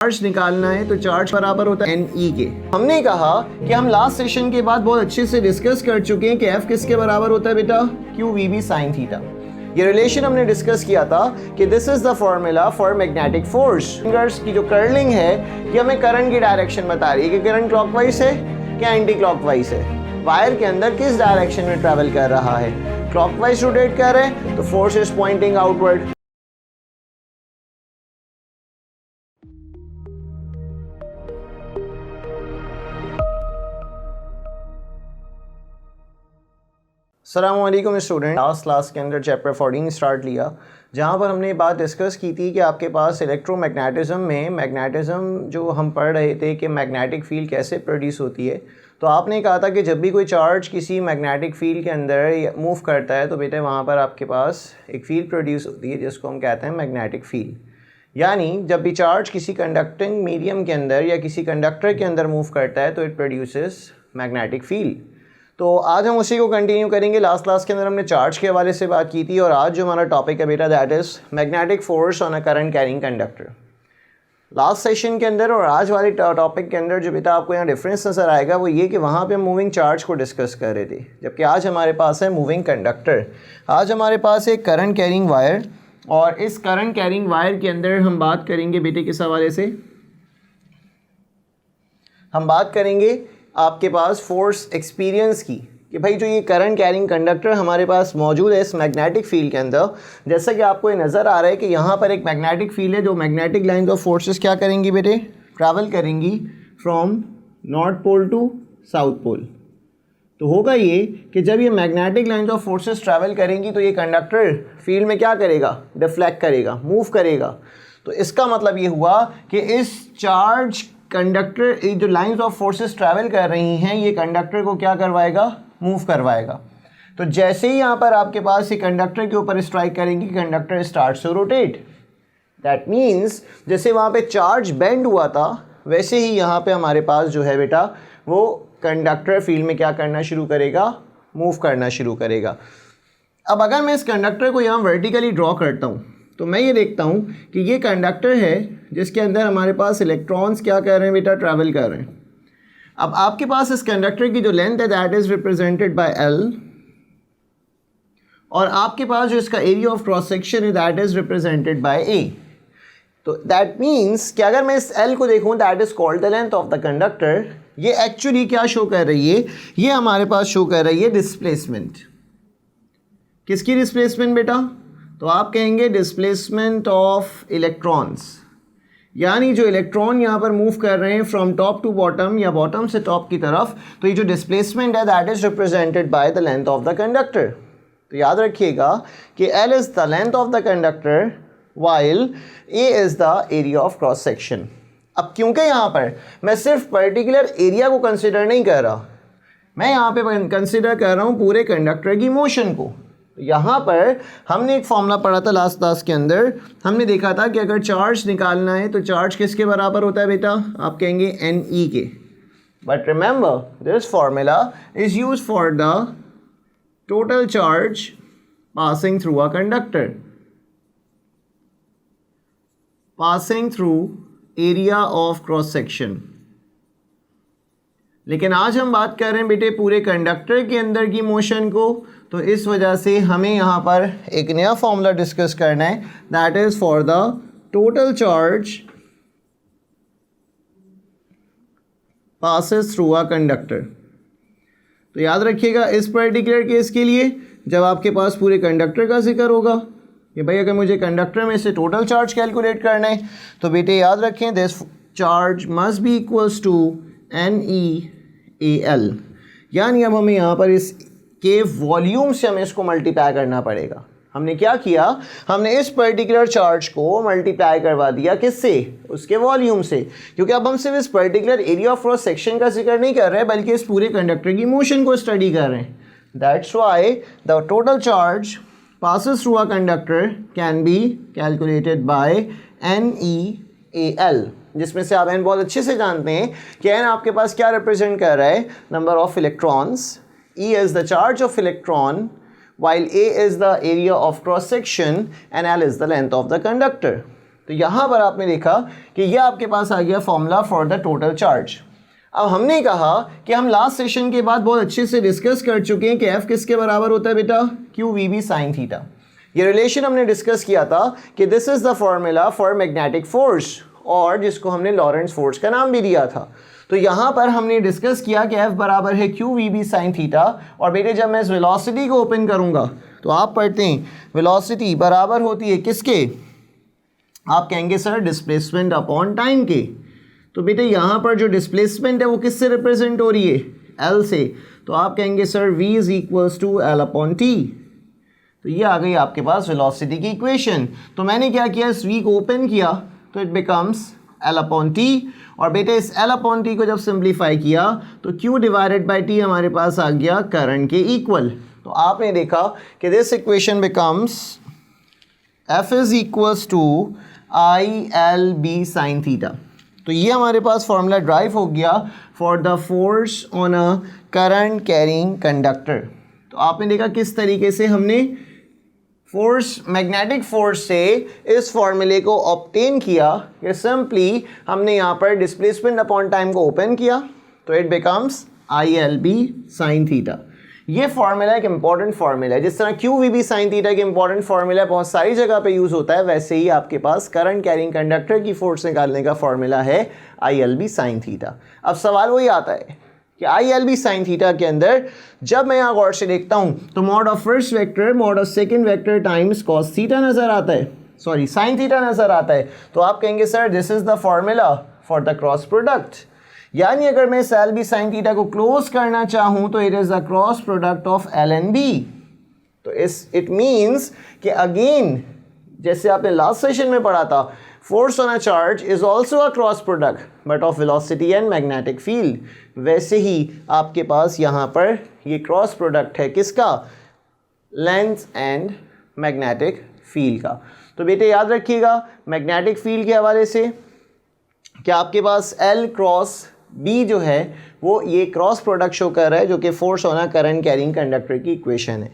Charge निकालना है तो चार्ज बराबर होता है NE के। हमने कहा कि हम लास्ट सेशन के बाद बहुत अच्छे से डिस्कस कर चुके हैं कि F किसके बराबर होता है बेटा, QVB sin थीटा। ये रिलेशन हमने डिस्कस किया था कि this is the formula for magnetic force. Fingers की जो कर्लिंग है ये हमें करंट की डायरेक्शन बता रही है कि करंट क्लॉकवाइज है क्या एंटी क्लॉकवाइज है, वायर के अंदर किस डायरेक्शन में ट्रैवल कर रहा है, क्लॉकवाइज रोटेट कर रहे हैं तो फोर्स इज पॉइंटिंग आउटवर्ड। अस्सलामुअलैकुम स्टूडेंट, लास्ट क्लास के अंदर चैप्टर 14 स्टार्ट लिया जहाँ पर हमने बात डिस्कस की थी कि आपके पास इलेक्ट्रोमैग्नेटिज्म में मैग्नेटिज्म जो हम पढ़ रहे थे कि मैग्नेटिक फील्ड कैसे प्रोड्यूस होती है। तो आपने कहा था कि जब भी कोई चार्ज किसी मैग्नेटिक फील्ड के अंदर मूव करता है तो बेटा वहाँ पर आपके पास एक फील्ड प्रोड्यूस होती है जिसको हम कहते हैं मैग्नेटिक फील्ड। यानी जब भी चार्ज किसी कंडक्टिंग मीडियम के अंदर या किसी कंडक्टर के अंदर मूव करता है तो इट प्रोड्यूसेस मैग्नेटिक फील्ड। तो आज हम उसी को कंटिन्यू करेंगे। लास्ट क्लास के अंदर हमने चार्ज के हवाले से बात की थी और आज जो हमारा टॉपिक है बेटा that is magnetic force on a current carrying conductor. Last session के अंदर और आज वाले टॉपिक के अंदर जो बेटा आपको यहाँ डिफरेंस नज़र आएगा वो ये कि वहाँ पे हम मूविंग चार्ज को डिस्कस कर रहे थे, जबकि आज हमारे पास है मूविंग कंडक्टर। आज हमारे पास एक करंट कैरिंग वायर और इस करंट कैरिंग वायर के अंदर हम बात करेंगे बेटे किस हवाले से, हम बात करेंगे आपके पास फोर्स एक्सपीरियंस की कि भाई जो ये करंट कैरिंग कंडक्टर हमारे पास मौजूद है इस मैग्नेटिक फील्ड के अंदर, जैसा कि आपको ये नज़र आ रहा है कि यहाँ पर एक मैग्नेटिक फील्ड है जो मैग्नेटिक लाइंस ऑफ फोर्सेस क्या करेंगी बेटे, ट्रैवल करेंगी from north pole to south pole. तो होगा ये कि जब ये magnetic lines of forces travel करेंगी तो ये कंडक्टर फील्ड में क्या करेगा, डिफ्लेक्ट करेगा, मूव करेगा। तो इसका मतलब ये हुआ कि इस चार्ज कंडक्टर जो लाइंस ऑफ फोर्सेस ट्रैवल कर रही हैं ये कंडक्टर को क्या करवाएगा, मूव करवाएगा। तो जैसे ही यहाँ पर आपके पास ये कंडक्टर के ऊपर स्ट्राइक करेंगी conductor starts to rotate. That means जैसे वहाँ पे चार्ज बेंड हुआ था वैसे ही यहाँ पे हमारे पास जो है बेटा वो कंडक्टर फील्ड में क्या करना शुरू करेगा, मूव करना शुरू करेगा। अब अगर मैं इस कंडक्टर को यहाँ वर्टिकली ड्रॉ करता हूँ तो मैं ये देखता हूँ कि ये कंडक्टर है जिसके अंदर हमारे पास इलेक्ट्रॉन्स क्या कर रहे हैं बेटा, ट्रैवल कर रहे हैं। अब आपके पास इस कंडक्टर की जो लेंथ है that is represented by L और आपके पास जो इसका एरिया ऑफ क्रॉस सेक्शन है that is represented by A। तो दैट मीन्स कि अगर मैं इस L को देखूँ that is called the length of the conductor. ये एक्चुअली क्या शो कर रही है, ये हमारे पास शो कर रही है डिस्प्लेसमेंट। किसकी डिस्प्लेसमेंट बेटा, तो आप कहेंगे डिस्प्लेसमेंट ऑफ इलेक्ट्रॉन्स, यानी जो इलेक्ट्रॉन यहाँ पर मूव कर रहे हैं फ्रॉम टॉप टू बॉटम या बॉटम से टॉप की तरफ, तो ये जो डिस्प्लेसमेंट है that is represented by the length of the conductor. तो याद रखिएगा कि L is the length of the conductor while A is the area of cross section. अब क्योंकि यहाँ पर मैं सिर्फ पर्टिकुलर एरिया को कंसिडर नहीं कर रहा, मैं यहाँ पे कंसिडर कर रहा हूँ पूरे कंडक्टर की मोशन को। यहाँ पर हमने एक फॉर्मूला पढ़ा था लास्ट क्लास के अंदर, हमने देखा था कि अगर चार्ज निकालना है तो चार्ज किसके बराबर होता है बेटा, आप कहेंगे NE के। But remember this formula is use for the total charge passing through a conductor, passing through area of cross section. लेकिन आज हम बात कर रहे हैं बेटे पूरे कंडक्टर के अंदर की मोशन को, तो इस वजह से हमें यहाँ पर एक नया फॉर्मूला डिस्कस करना है that is for the total charge passes through a conductor. तो याद रखिएगा इस पर्टिकुलर केस के लिए जब आपके पास पूरे कंडक्टर का जिक्र होगा कि भाई अगर मुझे कंडक्टर में से टोटल चार्ज कैलकुलेट करना है तो बेटे याद रखें this charge must be equals to NEAL। यानी अब हमें यहाँ पर इस के वॉल्यूम से हमें इसको मल्टीप्लाई करना पड़ेगा। हमने क्या किया, हमने इस पर्टिकुलर चार्ज को मल्टीप्लाई करवा दिया किससे, उसके वॉल्यूम से, क्योंकि अब हम सिर्फ इस particular area of cross section का जिक्र नहीं कर रहे हैं बल्कि इस पूरे कंडक्टर की मोशन को स्टडी कर रहे हैं। That's why the total charge passes through a conductor can be calculated by NEAL, जिसमें से आप एन बहुत अच्छे से जानते हैं कि एन आपके पास क्या रिप्रेजेंट कर रहा है, number of electrons, E is the charge of electron while A is the area of cross section and L is the length of the conductor। तो यहाँ पर आपने देखा कि ये आपके पास आ गया formula for the total charge. अब हमने कहा कि हम लास्ट सेशन के बाद बहुत अच्छे से डिस्कस कर चुके हैं कि एफ किसके बराबर होता है बेटा, Q V B sine theta. ये रिलेशन हमने डिस्कस किया था कि this is the formula for magnetic force, और जिसको हमने लॉरेंट्ज फोर्स का नाम भी दिया था। तो यहाँ पर हमने डिस्कस किया कि एफ बराबर है Q V B sine theta. और बेटे जब मैं इस वेलोसिटी को ओपन करूँगा तो आप पढ़ते हैं वेलोसिटी बराबर होती है किसके, आप कहेंगे सर डिस्प्लेसमेंट अपॉन टाइम के। तो बेटे यहाँ पर जो डिस्प्लेसमेंट है वो किससे रिप्रेजेंट हो रही है, एल से। तो आप कहेंगे sir v is equals to L upon T. तो ये आ गई आपके पास वेलोसिटी की इक्वेशन। तो मैंने क्या किया, इस v को ओपन किया तो it becomes L upon T. और बेटे इस एल अपॉन टी को जब सिंप्लीफाई किया तो q डिवाइडेड बाई टी हमारे पास आ गया करंट के इक्वल। तो आपने देखा कि this equation becomes f is equals to I L B sine theta. तो ये हमारे पास फॉर्मूला ड्राइव हो गया for the force on a current carrying conductor. तो आपने देखा किस तरीके से हमने फोर्स, मैग्नेटिक फोर्स से इस फॉर्मूले को ऑब्टेन किया कि सिंपली हमने यहाँ पर डिस्प्लेसमेंट अपॉन टाइम को ओपन किया तो it becomes I L B sine theta. ये फॉर्मूला एक इंपॉर्टेंट फॉर्मूला है। जिस तरह Q V B sine theta के इंपॉर्टेंट फॉर्मूला बहुत सारी जगह पे यूज़ होता है, वैसे ही आपके पास करंट कैरिंग कंडक्टर की फोर्स निकालने का फॉर्मूला है I L B sine theta. अब सवाल वही आता है कि I L B sine theta के अंदर जब मैं यहाँ गौर से देखता हूँ तो mod of first vector mod of second vector times cos theta नज़र आता है, सॉरी साइन थीटा नज़र आता है। तो आप कहेंगे sir this is the formula for the cross product. यानी अगर मैं इस एल बी साइन थीटा को क्लोज करना चाहूँ तो it is the cross product of L and B. तो इट मीन्स कि अगेन जैसे आपने लास्ट सेशन में पढ़ा था, force on a charge is also a cross product but of velocity and magnetic field. वैसे ही आपके पास यहाँ पर ये क्रॉस प्रोडक्ट है किसका, लेंथ एंड मैग्नेटिक फील्ड का। तो बेटे याद रखिएगा मैग्नेटिक फील्ड के हवाले से कि आपके पास L क्रॉस B जो है वो ये क्रॉस प्रोडक्ट शो कर रहा है जो कि force on a current carrying conductor की इक्वेशन है।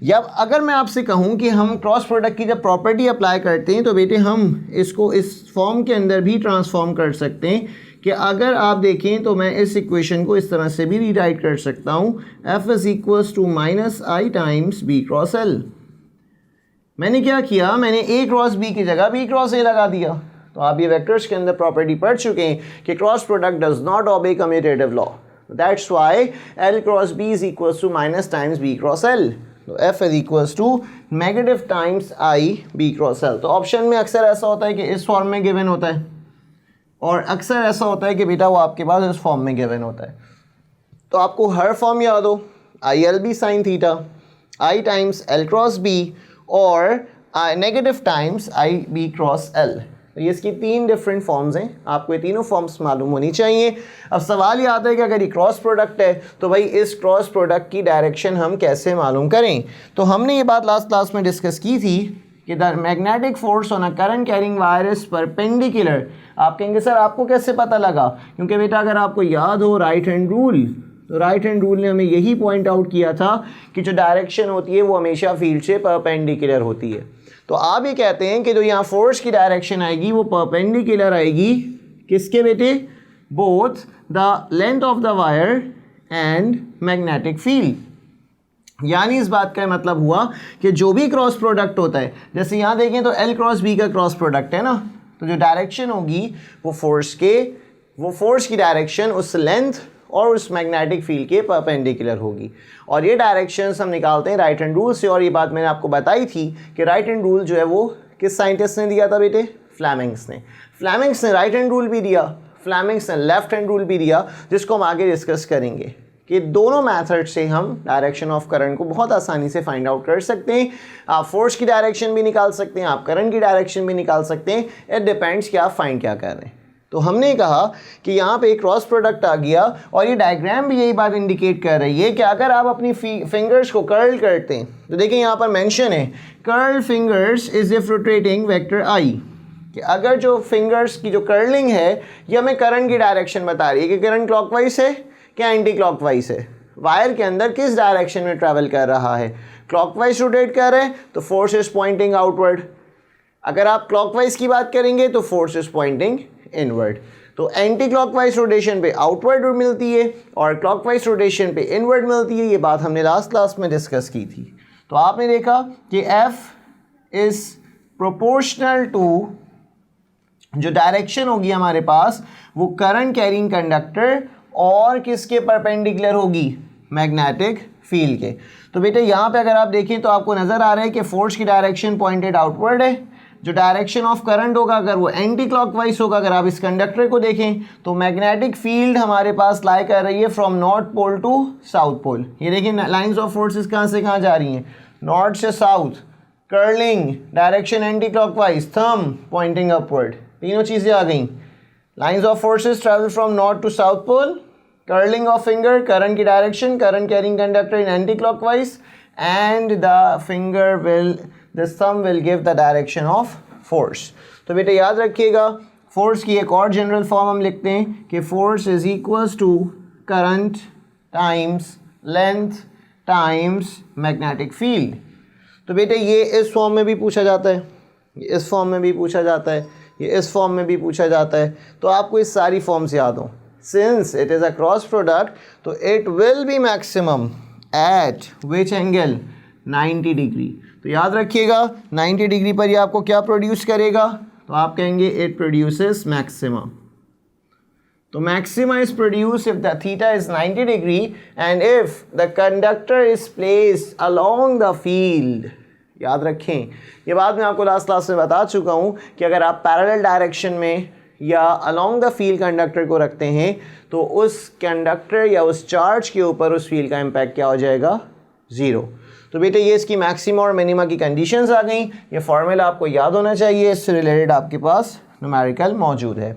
या अगर मैं आपसे कहूँ कि हम क्रॉस प्रोडक्ट की जब प्रॉपर्टी अप्लाई करते हैं तो बेटे हम इसको इस फॉर्म के अंदर भी ट्रांसफॉर्म कर सकते हैं कि अगर आप देखें तो मैं इस इक्वेशन को इस तरह से भी रीराइट कर सकता हूँ, F is equals to minus I times B cross L. मैंने क्या किया, मैंने A क्रॉस B की जगह B क्रॉस A लगा दिया। तो आप ये वेक्टर्स के अंदर प्रॉपर्टी पढ़ चुके हैं कि cross product does not obey commutative law, that's why L cross B is equals to minus times B cross L। तो F is equals to negative times I B cross L। तो option में अक्सर ऐसा होता है कि इस form में गिवन होता है और अक्सर ऐसा होता है कि बेटा वो आपके पास इस फॉर्म में गिवन होता है। तो आपको हर फॉर्म याद हो, I L B sine theta, I times L cross B और negative times I B cross L। तो ये इसकी तीन डिफरेंट फॉर्म्स हैं, आपको ये तीनों फॉर्म्स मालूम होनी चाहिए। अब सवाल ये आता है कि अगर ये क्रॉस प्रोडक्ट है तो भाई इस क्रॉस प्रोडक्ट की डायरेक्शन हम कैसे मालूम करें। तो हमने ये बात लास्ट क्लास में डिस्कस की थी कि the magnetic force on a current carrying wire is perpendicular. आप कहेंगे सर आपको कैसे पता लगा, क्योंकि बेटा अगर आपको याद हो राइट हैंड रूल, तो राइट हैंड रूल ने हमें यही पॉइंट आउट किया था कि जो डायरेक्शन होती है वो हमेशा फील्ड से परपेंडिकुलर होती है। तो आप ये कहते हैं कि जो यहाँ फोर्स की डायरेक्शन आएगी वो परपेंडिकुलर आएगी किसके बेटे, both the length of the wire and magnetic field. यानी इस बात का मतलब हुआ कि जो भी क्रॉस प्रोडक्ट होता है, जैसे यहाँ देखें तो L क्रॉस B का क्रॉस प्रोडक्ट है ना, तो जो डायरेक्शन होगी वो फोर्स की डायरेक्शन उस लेंथ और उस मैग्नेटिक फील्ड के परपेंडिकुलर होगी। और ये डायरेक्शंस हम निकालते हैं राइट हैंड रूल से। और ये बात मैंने आपको बताई थी कि राइट हैंड रूल जो है वो किस साइंटिस्ट ने दिया था बेटे, फ्लेमिंग्स ने। फ्लेमिंग्स ने राइट हैंड रूल भी दिया, फ्लेमिंग्स ने लेफ्ट हैंड रूल भी दिया, जिसको हम आगे डिस्कस करेंगे कि दोनों मेथड से हम डायरेक्शन ऑफ करंट को बहुत आसानी से फाइंड आउट कर सकते हैं। आप फोर्स की डायरेक्शन भी निकाल सकते हैं, आप करंट की डायरेक्शन भी निकाल सकते हैं, इट डिपेंड्स कि आप फाइंड क्या कर रहे हैं। तो हमने कहा कि यहाँ पे एक क्रॉस प्रोडक्ट आ गया और ये डायग्राम भी यही बात इंडिकेट कर रही है कि अगर आप अपनी फिंगर्स को कर्ल करते हैं तो देखिए यहाँ पर मेंशन है curl fingers is if rotating vector I, कि अगर जो फिंगर्स की जो कर्लिंग है ये हमें करंट की डायरेक्शन बता रही है कि करंट क्लॉकवाइज है क्या एंटी क्लॉकवाइज है, वायर के अंदर किस डायरेक्शन में ट्रैवल कर रहा है। क्लॉकवाइज रोटेट कर रहे हैं तो फोर्स इज पॉइंटिंग आउटवर्ड, अगर आप क्लॉकवाइज की बात करेंगे तो फोर्स इज पॉइंटिंग इनवर्ड। तो एंटी क्लॉकवाइज रोटेशन पे आउटवर्ड मिलती है और क्लॉकवाइज रोटेशन पे इनवर्ड मिलती है। ये बात हमने लास्ट क्लास में डिस्कस की थी। तो आपने देखा कि F इज प्रोपोर्शनल टू, जो डायरेक्शन होगी हमारे पास वो करंट कैरिंग कंडक्टर और किसके परपेंडिकुलर होगी, मैग्नेटिक फील्ड के। तो बेटे यहाँ पे अगर आप देखें तो आपको नज़र आ रहा है कि फोर्स की डायरेक्शन पॉइंटेड आउटवर्ड है, जो डायरेक्शन ऑफ करंट होगा अगर वो एंटी क्लॉकवाइज होगा। अगर आप इस कंडक्टर को देखें तो मैग्नेटिक फील्ड हमारे पास लाई कर रही है from north pole to south pole. ये देखिए लाइंस ऑफ फोर्सेस कहाँ से कहाँ जा रही हैं, नॉर्थ से south, curling direction anticlockwise, thumb pointing upward, तीनों चीज़ें आ गई। Lines of forces travel from north to south pole, curling of finger current की direction, current carrying conductor in anticlockwise, and the finger will, this thumb will give the direction of force। तो बेटे याद रखिएगा force की एक और general form हम लिखते हैं कि force is equals to current times length times magnetic field. तो बेटे ये इस फॉर्म में भी पूछा जाता है, ये इस फॉर्म में भी पूछा जाता है, ये इस फॉर्म में भी पूछा जाता है। तो आपको इस सारी फॉर्म्स याद हो। Since it is a cross product तो it will be maximum at which angle, 90 degree. तो याद रखिएगा 90 डिग्री पर ये आपको क्या प्रोड्यूस करेगा, तो आप कहेंगे इट प्रोड्यूसेस मैक्सिमम। तो maxima is produce if the theta is 90 degree and if the conductor is placed along the field. याद रखें ये बात मैं आपको लास्ट क्लास में बता चुका हूँ कि अगर आप पैरेलल डायरेक्शन में या अलोंग द फील्ड कंडक्टर को रखते हैं तो उस कंडक्टर या उस चार्ज के ऊपर उस फील्ड का इम्पैक्ट क्या हो जाएगा, ज़ीरो। तो बेटे ये इसकी मैक्सिमा और मिनिमा की कंडीशंस आ गई। ये फॉर्मूला आपको याद होना चाहिए, इससे रिलेटेड आपके पास न्यूमेरिकल मौजूद है।